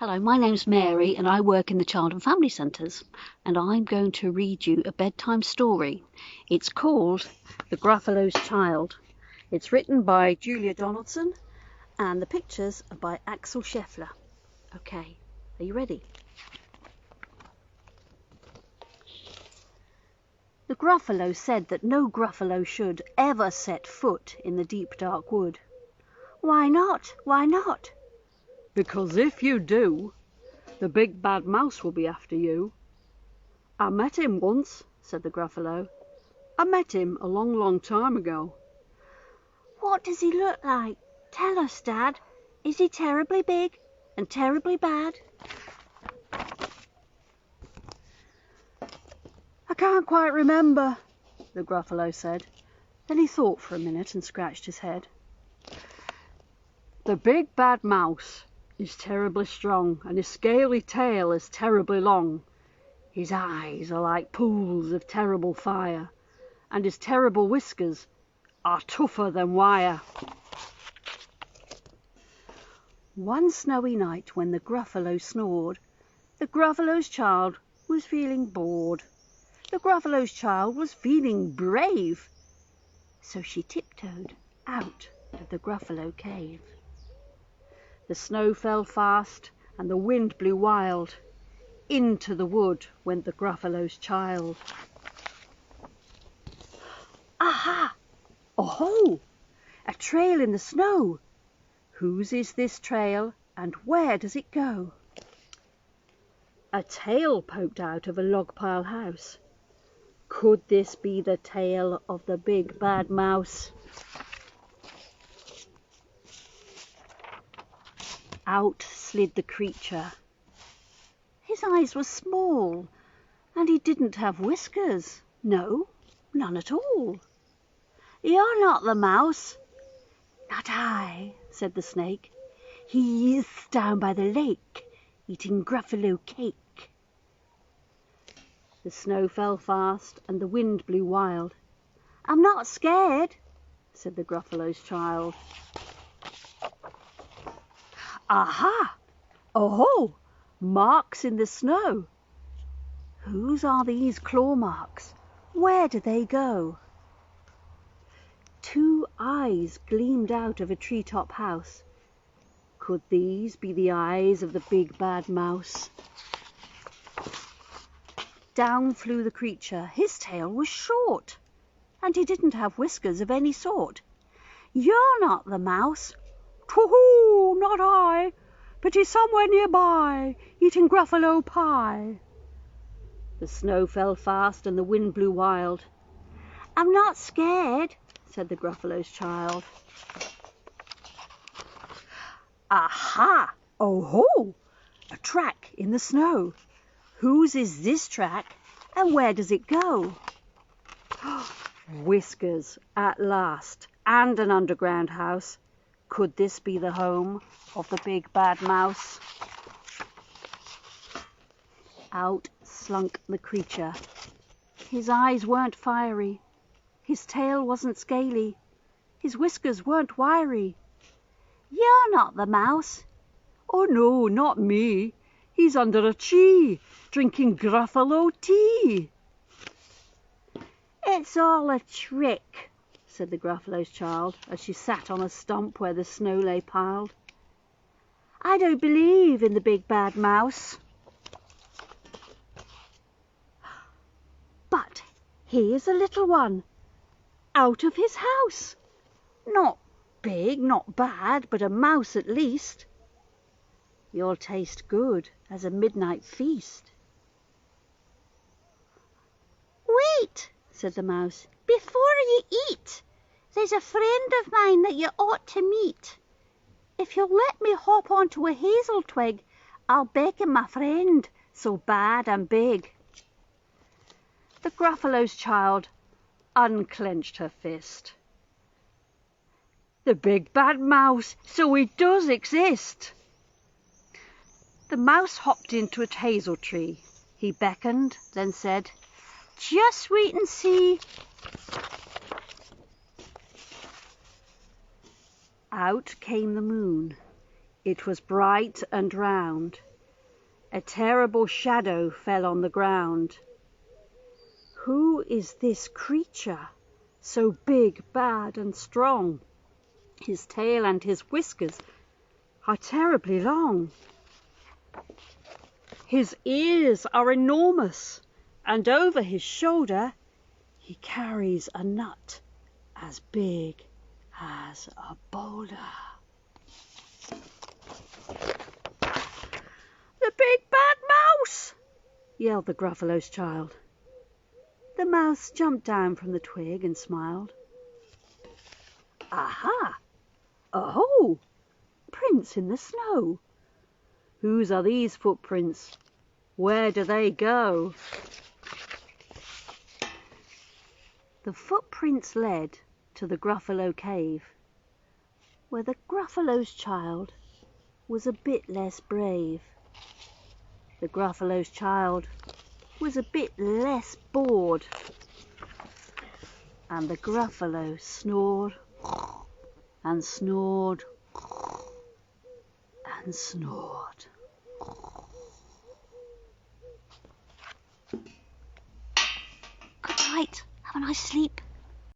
Hello, my name's Mary and I work in the Child and Family Centres, and I'm going to read you a bedtime story. It's called The Gruffalo's Child. It's written by Julia Donaldson and the pictures are by Axel Scheffler. Okay, are you ready? The Gruffalo said that no Gruffalo should ever set foot in the deep dark wood. Why not? Why not? Because if you do, the big bad mouse will be after you. I met him once, said the Gruffalo. I met him a long time ago. What does he look like? Tell us, Dad. Is he terribly big and terribly bad? I can't quite remember, the Gruffalo said. Then he thought for a minute and scratched his head. The big bad mouse is terribly strong, and his scaly tail is terribly long. His eyes are like pools of terrible fire, and his terrible whiskers are tougher than wire. One snowy night when the Gruffalo snored, the Gruffalo's child was feeling bored. The Gruffalo's child was feeling brave, so she tiptoed out of the Gruffalo cave. The snow fell fast and the wind blew wild. Into the wood went the Gruffalo's child. Aha! Oh-ho! A trail in the snow. Whose is this trail and where does it go? A tail poked out of a log pile house. Could this be the tail of the big bad mouse? Out slid the creature. His eyes were small, and he didn't have whiskers. No, none at all. You're not the mouse. Not I, said the snake. He is down by the lake, eating Gruffalo cake. The snow fell fast, and the wind blew wild. I'm not scared, said the Gruffalo's child. Aha! Oh-ho! Marks in the snow. Whose are these claw marks? Where do they go? Two eyes gleamed out of a treetop house. Could these be the eyes of the big bad mouse? Down flew the creature. His tail was short, and he didn't have whiskers of any sort. You're not the mouse. Too-hoo, not I, but he's somewhere nearby, eating Gruffalo pie. The snow fell fast and the wind blew wild. I'm not scared, said the Gruffalo's child. Aha! Oh-ho! A track in the snow. Whose is this track and where does it go? Whiskers at last, and an underground house. Could this be the home of the big bad mouse? Out slunk the creature. His eyes weren't fiery. His tail wasn't scaly. His whiskers weren't wiry. You're not the mouse. Oh no, not me. He's under a tree, drinking Gruffalo tea. It's all a trick, said the Gruffalo's child as she sat on a stump where the snow lay piled. I don't believe in the big bad mouse. But here's a little one, out of his house. Not big, not bad, but a mouse at least. You'll taste good as a midnight feast. Wait, said the mouse, before you eat. There's a friend of mine that you ought to meet. If you'll let me hop onto a hazel twig, I'll beckon my friend, so bad and big. The Gruffalo's child unclenched her fist. The big bad mouse, so he does exist. The mouse hopped into a hazel tree. He beckoned, then said, just wait and see. Out came the moon. It was bright and round. A terrible shadow fell on the ground. Who is this creature, so big, bad and strong? His tail and his whiskers are terribly long. His ears are enormous, and over his shoulder he carries a nut as big as a boulder. "The big bad mouse!" yelled the Gruffalo's child. The mouse jumped down from the twig and smiled. "Aha! Oh! Prints in the snow. Whose are these footprints? Where do they go?" The footprints led to the Gruffalo cave, where the Gruffalo's child was a bit less brave. The Gruffalo's child was a bit less bored, and the Gruffalo snored and snored and snored. "Good night. Have a nice sleep,"